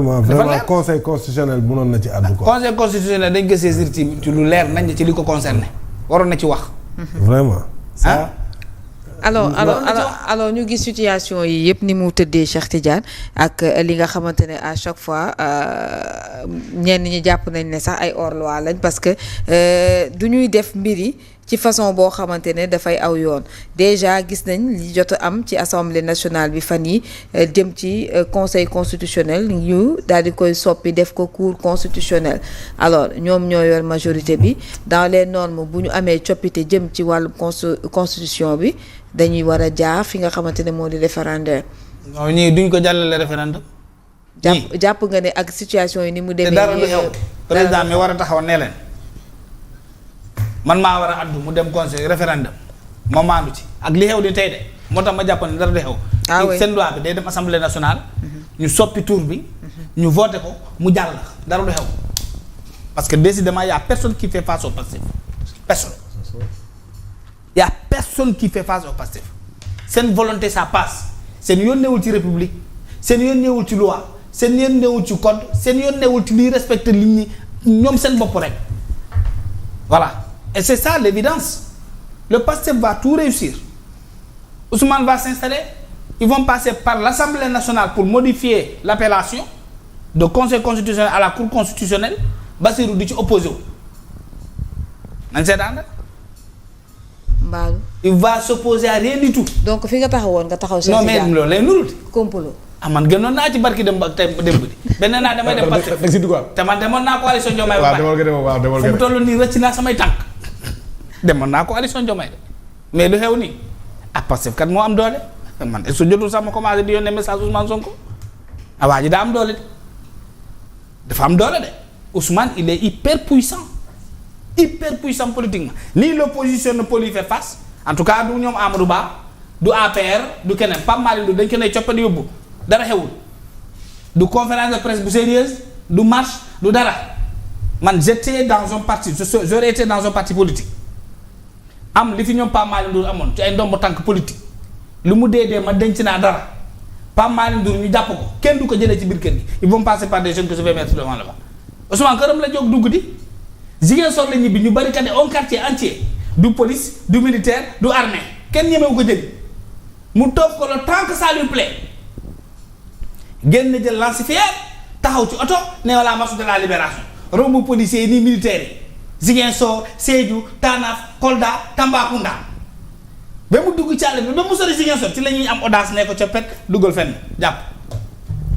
vraiment conseil constitutionnel mënoon na ci àddu ko. conseil constitutionnel dañ ko saisir ci lu leer nañ ci li ko concerné waroon na ci wax. vraiment. ça alors ñu gis situation yi yëpp ni mu tëddee Cheikh Tidiane ak li nga xamante ne à chaque fois ñenn ñi jàpp nañ ne sax ay hors loi lañ parce que du ñuy def mbir yi ci façon boo xamante ne dafay aw yoon déjà gis nañ li jot a am ci assemblée nationale bi fan yi jëm ci conseil constitutionnel ñu daal di koy soppi def ko cour constitutionnel alors ñoom ñoo yor majorité bi dans les normes bu ñu amee coppite jëm ci wàllum constitution bi dañuy war a jaar fi nga xamante ne moo di référendaire. non ñii duñ ko jàllale référendum. jàpp nga ne ak situation yi ni mu demee. te dara du xew président mi war a taxaw ne leen man maa war a addu mu dem conseil référendum ma maandu ci ak li xew di tey de moo tax ma jàpp ne dara du xew. ah oui seen loi bi day dem assemblée nationale. ñu soppi tour bi. ñu voté ko mu jàll dara du xew. parce que décidément y a personne qui fait face au Pastef personne. y a personne qui fait face au Pastef seen volonté ça passe seen yoon newul ci république seen yoon newul ci loi seen yoon newul ci code seen yoon newul ci liy respecté li ñi ñoom seen bopp rek voilà et c'est ça l'évidence le Pastef va tout réussir Ousmane va s'installer ils vont passer par l'Assemblée nationale pour modifier l'appellation de conseil constitutionnel à la cour constitutionnelle Bassirou di ci opposé wu nañ seetaan rek mbaalu il va s'opposer à rien du tout. donc fi nga taxawoon nga taxaw. non mais loolu lay nurul. complot. man gënoon naa ci barki dem ak tey démb di. benn naa damay dem parce que te man demoon naa coalition Diomaye ba pare. fu mu toll nii rëcc naa samay tànk. demoon naa coalition Diomaye de mais lu xew nii ah Pastef kat moo am doole man est-ce que jotul sax ma commencé di yónnee message Ousmane Sonko ah waa ji daa am doole de dafa am doole de Ousmane il est hyper puissant politiquement ni l'opposition ne peut lui faire face en tout cas du ñoom Amadou Ba du APR du keneen Pape Malick Ndour dañ ko ne coppandi yóbbu dara xewul du conférence de presse bu sérieuse du marche du dara man j'étais dans un parti j'aurais été dans un parti politique am li fi ñoom Pape Malick Ndour amoon ci ay ndombo tànk politique lu mu dee ma denc naa dara Pape Malick Ndour ñu jàpp ko kenn du ko jëlee ci biir kër gi ils vont passer par des jeunes que je vais mettre devant là-bas Ousmane këram la jóg dugg di Ziguinchor la ñibbi ñu barricadé un quartier entier du police du militaire du armée kenn ñemewu ko jëli mu toog ko le temps que ça lui plaît génn jël lancifière taxaw ci oto ne la marche de la libération romb policiers yi nii militaires yi Ziguinchor Sédhiou Tanaf Kolda Tambacounda ba mu dugg ci àll bi ba mu sori Ziguinchor ci la ñuy am audace ne ko coppet duggal fenn jàpp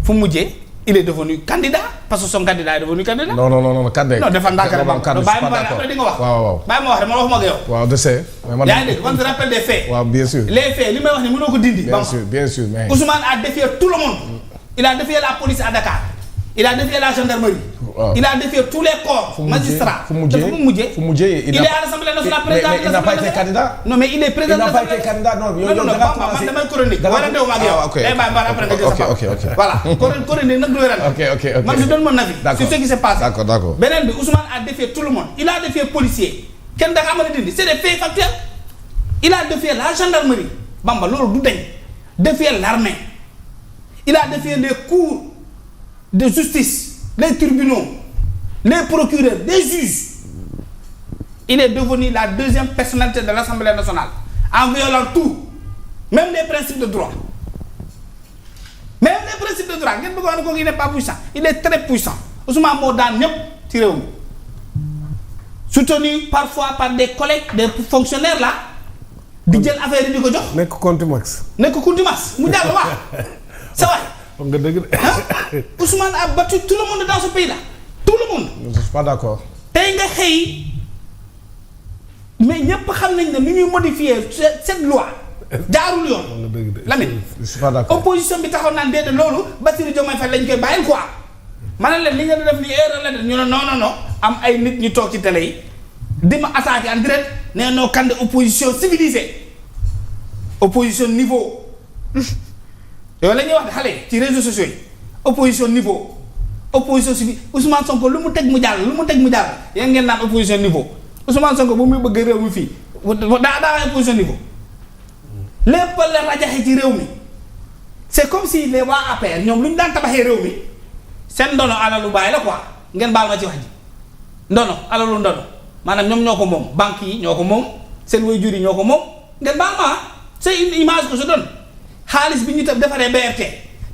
fu mujjee il est devenu candidat parce que son candidat est devenu candidat. non candidat. non dafa ndànk rek bàyyi ma pare après di nga wax. waaw bàyyi ma wax rek ma waxuma ak yow. waaw de c'est. yaa ngi dégg man je rappelle des faits. waaw bien sûr. les faits li may wax ni mënoo ko dindi. bien sûr mais. Ousmane a défié tout le monde. il a défié la police à Dakar. il a défié la gendarmerie. waaw il a défié tous les corps. magistrats fu mujjee il est à l'Assemblée nationale président mais il n'a pas été candidat. non mais il est président. il n'a pas été candidat non yow man damay chronique. warante wu ma ak yow. ok day bàyyi ba après nga jël sa ok voilà chronique nag du werante. ok man je donne mon avis. sur ce qui s'est passé. d'accord beneen bi Ousmane a défié tout le monde. il a défié policier kenn da nga amal dindi c'est des faits factuels. il a défié la gendarmerie Bamba loolu du dañ. défier l'armée. il a défié les cours de justice. les tribunaux, les procureurs, les juges. Il est devenu la deuxième personnalité de l'Assemblée nationale en violant tout, même les principes de droit. Même les principes de droit. Il n'est pas puissant. Il est très puissant. Ousmane moo daan ñëpp ci réew mi soutenu parfois par des collègues, des fonctionnaires là di jël affaire yi di ko jox. nekk contumax. mu jàll waa sa waay. xam nga dëgg de. Ousmane a battu tout le monde dans ce pays là tout le monde. je suis pas d'accord. tey nga xëy mais ñëpp xam nañ ne ni ñuy modifier cette loi jaarul yoon. Lamine je suis pas d'accord. opposition bi taxaw naan déedéet loolu Bassirou Diomaye Faye lañ koy bàyyil quoi. ma ne leen li nga def ni erreur la ñu ne non am ay nit ñu toog ci télé yi di ma attaquer en direct nee noo kan de opposition civilisée opposition niveau. yooyu la ñuy wax de xale ci réseaux sociaux yi opposition niveau opposition civile Ousmane Sonko lu mu teg mu jàll yéen ngeen naan opposition niveau Ousmane Sonko bu muy bëgg réew mi fii daa opposition niveau lépp la rajaxe ci réew mi c'est comme si les waa APR ñoom lu ñu daan tabaxee réew mi seen ndono alalu baay la quoi ngeen baal ma ci wax ji ndono alalu ndono maanaam ñoom ñoo ko moom banques yi ñoo ko moom seen waajur yi ñoo ko moom ngeen baal ma c'est une image que je donne xaalis bi ñu tam defaree BRT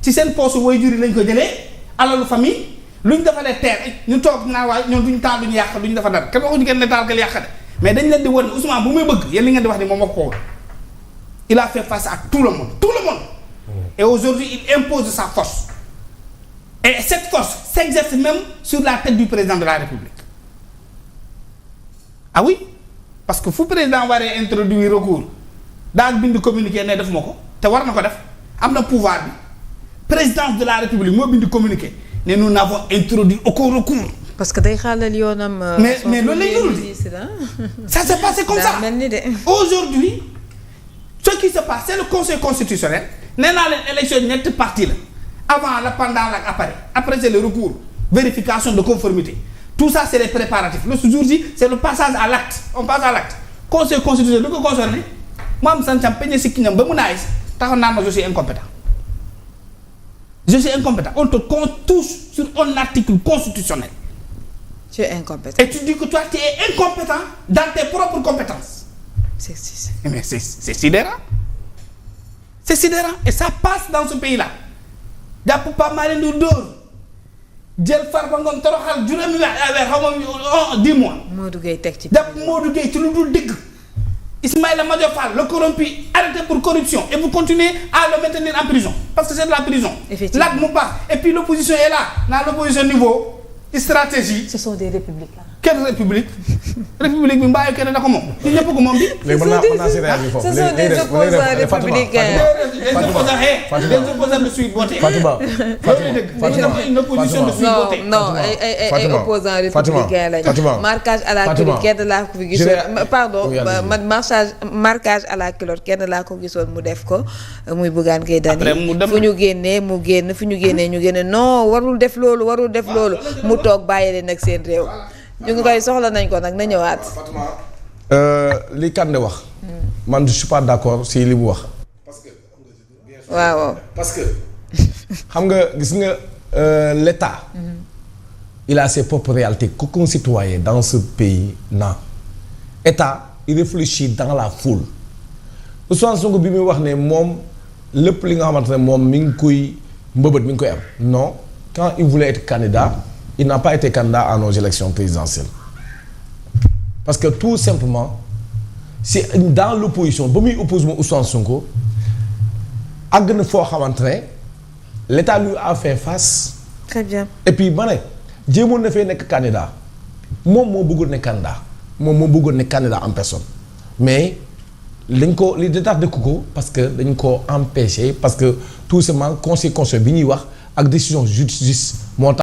ci seen poche waajur yi lañ ko jëlee alalu famille lu ñu defaree terre ñu toog naa waaye ñoom duñu taal duñu yàq duñu defar dara kenn waxuñu kenn ne taal kenn yàq de mais dañ leen di wan Ousmane bu muy bëgg yéen li ngeen di wax ni moom moo ko il a fait face à tout le monde et aujourd'hui il impose sa force et cette force s'exerce même sur la tête du président de la République ah oui parce que fu président waree introduire recours daal bind communiqué ne def ma ko te war na ko def am na pouvoir bi présidence de la République moo bind communiqué ne nous n'avons introduit aucun recours. parce que day xaalal yoonam. mais loolu lay nurul di ça s'est passé comme ça mel ni de. aujourd'hui ce qui se passe c'est le conseil constitutionnel nee naa leen élection ñetti parti la avant la pendant la après c'est le recours vérification de conformité tout ça c'est les préparatifs le jour J c'est le passage à l'acte on passe à l'acte conseil constitutionnel lu ko concerné mu am sañ-sañ peñe si kiñam ba mu naay taxaw naan ma je suis incompétent on te touche sur un article constitutionnel. tu es incompétent. et tu dis que toi tu es incompétent dans tes propres compétences. mais c'est sidérant c'est sidérant et ça passe dans ce pays là jàpp Pape Malick Ndour dóor jël Farba Ngom toroxal juróomi weer xaw ma 10 mois. Modou Gueye teg ci. jàpp Modou Gueye ci lu dul dëgg Ismaïla Madior Fall le corrompu arrêté pour corruption et vous continuez à le maintenir en prison parce que c'est de la prison. Effectivement là mu baax et puis l'opposition est là dans l'opposition niveau stratégie. ce sont des républicains. quelle république république bi mbaa kenn da ko moom ñu ñëpp ko moom bi. léegi mën naa si réagi foofu ce sont des opposants républicains. des opposants de suite voté. Fatima une opposition de suite voté. non ay opposants républicains lañu. marquage à la culotte kenn laa ko fi gisoon pardon man marquage à la culotte kenn laa ko gisoon mu def ko muy Bougane Gueye Dany fu ñu génnee mu génn fu ñu génnee ñu génne non warul def loolu mu toog bàyyi leen nag seen réew. ñu ngi koy soxla nañ ko nag na ñëwaat. li Kande wax. man je suis pas d'accord si li mu wax. waaw. parce que xam nga gis nga l'État. il a ses propres réalités qu'aucun citoyen dans ce pays n'a. État il réfléchit dans la foule. Ousmane Sonko bi muy wax ne moom lépp li nga xamante ne moom mi ngi koy mbëbët mi ngi koy am. non quand il voulait être candidat. il n'a pas été candidat à nos élections présidentielles parce que tout simplement c'est dans l'opposition ba muy oppose moom Ousmane Sonko àgg na foo xamante ne l'État lui a fait face. très bien et puis ma ne jéemoon na fee nekk candidat moom moo bëggoon ne candidat en personne mais dañ ko li tax dëkk ko parce que dañ ko empêché parce que tout simplement conseil bi ñuy wax ak décision justice moo tax